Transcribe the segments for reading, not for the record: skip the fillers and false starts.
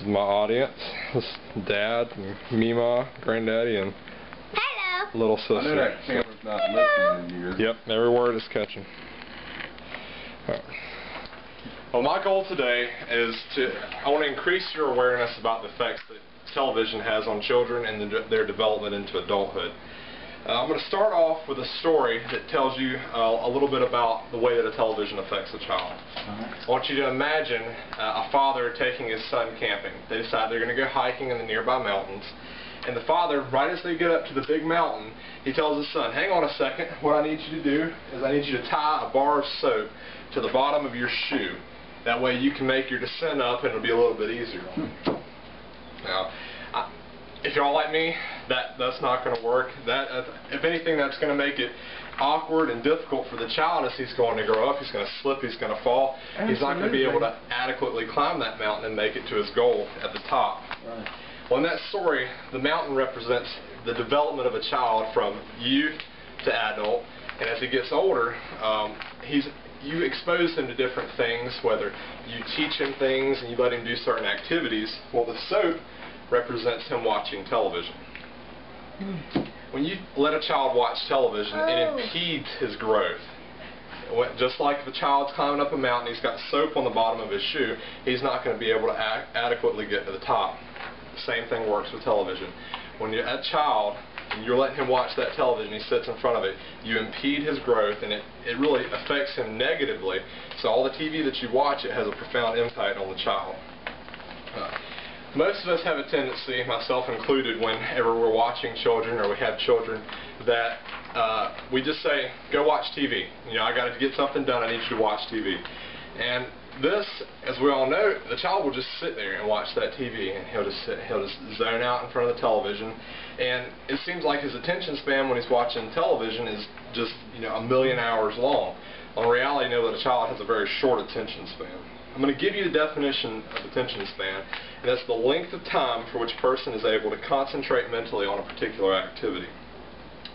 is my audience. This is Dad, and Mima, Granddaddy, and Hello. little sister. I know that camera's not listening to you, is it? Yep, every word is catching. Right. Well, my goal today is I want to increase your awareness about the effects that television has on children and their development into adulthood. I'm going to start off with a story that tells you a little bit about the way that a television affects a child. I want you to imagine a father taking his son camping. They decide they're going to go hiking in the nearby mountains. And the father, right as they get up to the big mountain, he tells his son, hang on a second, what I need you to do is I need you to tie a bar of soap to the bottom of your shoe. That way you can make your descent up and it'll be a little bit easier. Now, if you're all like me, that's not going to work. If anything, that's going to make it awkward and difficult for the child as he's going to grow up. He's going to slip, he's going to fall. Absolutely. He's not going to be able to adequately climb that mountain and make it to his goal at the top. Right. Well, in that story, the mountain represents the development of a child from youth to adult, and as he gets older, you expose him to different things, whether you teach him things and you let him do certain activities. Well, the soap represents him watching television. When you let a child watch television, it impedes his growth. Just like if a child's climbing up a mountain, he's got soap on the bottom of his shoe, he's not going to be able to adequately get to the top. The same thing works with television. When you're a child and you're letting him watch that television, he sits in front of it, you impede his growth, and it really affects him negatively. So all the TV that you watch, it has a profound impact on the child. Most of us have a tendency, myself included, whenever we're watching children or we have children, that we just say, go watch TV. You know, I got to get something done, I need you to watch TV. And this, as we all know, the child will just sit there and watch that TV, and he'll just zone out in front of the television. And it seems like his attention span when he's watching television is just, a million hours long. In reality, you know that a child has a very short attention span. I'm going to give you the definition of attention span, and that's the length of time for which a person is able to concentrate mentally on a particular activity.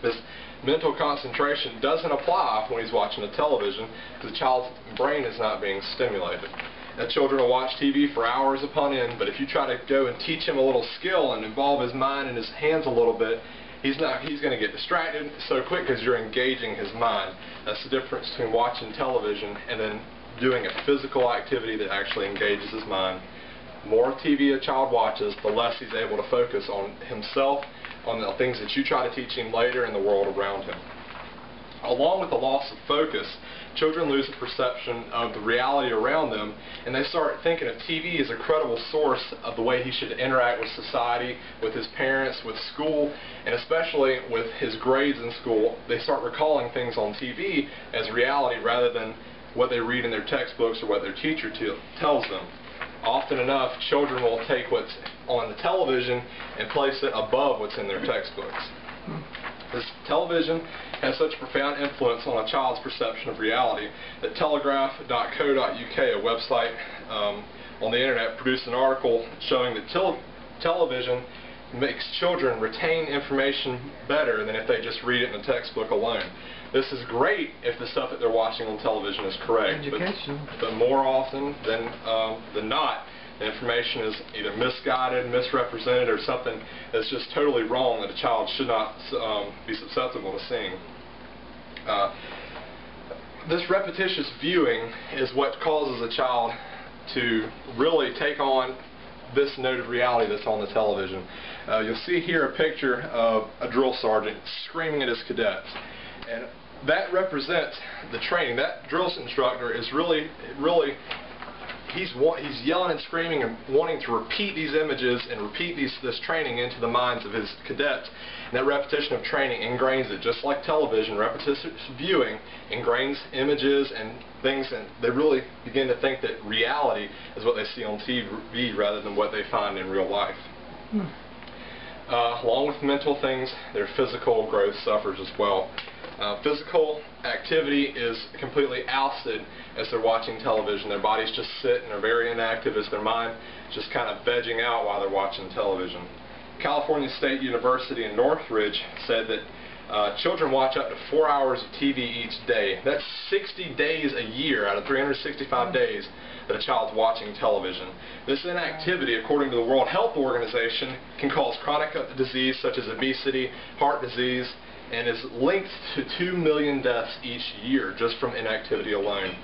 This mental concentration doesn't apply when he's watching a television because the child's brain is not being stimulated. Now, children will watch TV for hours upon end, but if you try to go and teach him a little skill and involve his mind and his hands a little bit, he's going to get distracted so quick because you're engaging his mind. That's the difference between watching television and then doing a physical activity that actually engages his mind. The more TV a child watches, the less he's able to focus on himself, on the things that you try to teach him later in the world around him. Along with the loss of focus, children lose a perception of the reality around them, and they start thinking of TV as a credible source of the way he should interact with society, with his parents, with school, and especially with his grades in school. They start recalling things on TV as reality rather than what they read in their textbooks or what their teacher tells them. Often enough, children will take what's on the television and place it above what's in their textbooks. This television has such a profound influence on a child's perception of reality that telegraph.co.uk, a website on the internet, produced an article showing that television makes children retain information better than if they just read it in a textbook alone. This is great if the stuff that they're watching on television is correct, but more often than not, the information is either misguided, misrepresented, or something that's just totally wrong that a child should not be susceptible to seeing. This repetitious viewing is what causes a child to really take on this noted reality that's on the television. You'll see here a picture of a drill sergeant screaming at his cadets. And that represents the training. That drill instructor is really he's yelling and screaming and wanting to repeat these images and repeat this training into the minds of his cadets. And that repetition of training ingrains it, just like television. Repetitious viewing ingrains images and things, and they really begin to think that reality is what they see on TV rather than what they find in real life. Along with mental things, their physical growth suffers as well. Physical activity is completely ousted as they're watching television. Their bodies just sit and are very inactive as their mind just kind of vegging out while they're watching television. California State University in Northridge said that Children watch up to 4 hours of TV each day. That's 60 days a year out of 365 days that a child's watching television. This inactivity, according to the World Health Organization, can cause chronic disease such as obesity, heart disease, and is linked to 2 million deaths each year just from inactivity alone.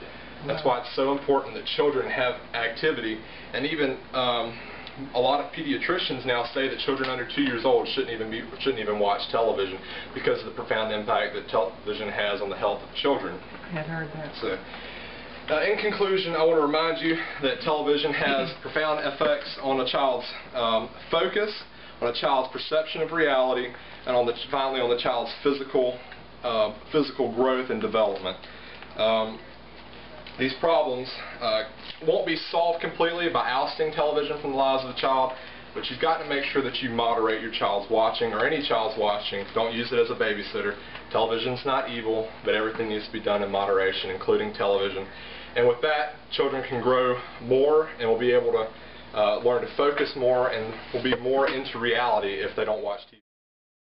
That's why it's so important that children have activity, and even a lot of pediatricians now say that children under 2 years old shouldn't even watch television because of the profound impact that television has on the health of children. I had heard that. So, in conclusion, I want to remind you that television has profound effects on a child's focus, on a child's perception of reality, and finally on the child's physical growth and development. These problems won't be solved completely by ousting television from the lives of the child, but you've got to make sure that you moderate your child's watching, or any child's watching. Don't use it as a babysitter. Television's not evil, but everything needs to be done in moderation, including television. And with that, children can grow more and will be able to learn to focus more and will be more into reality if they don't watch TV.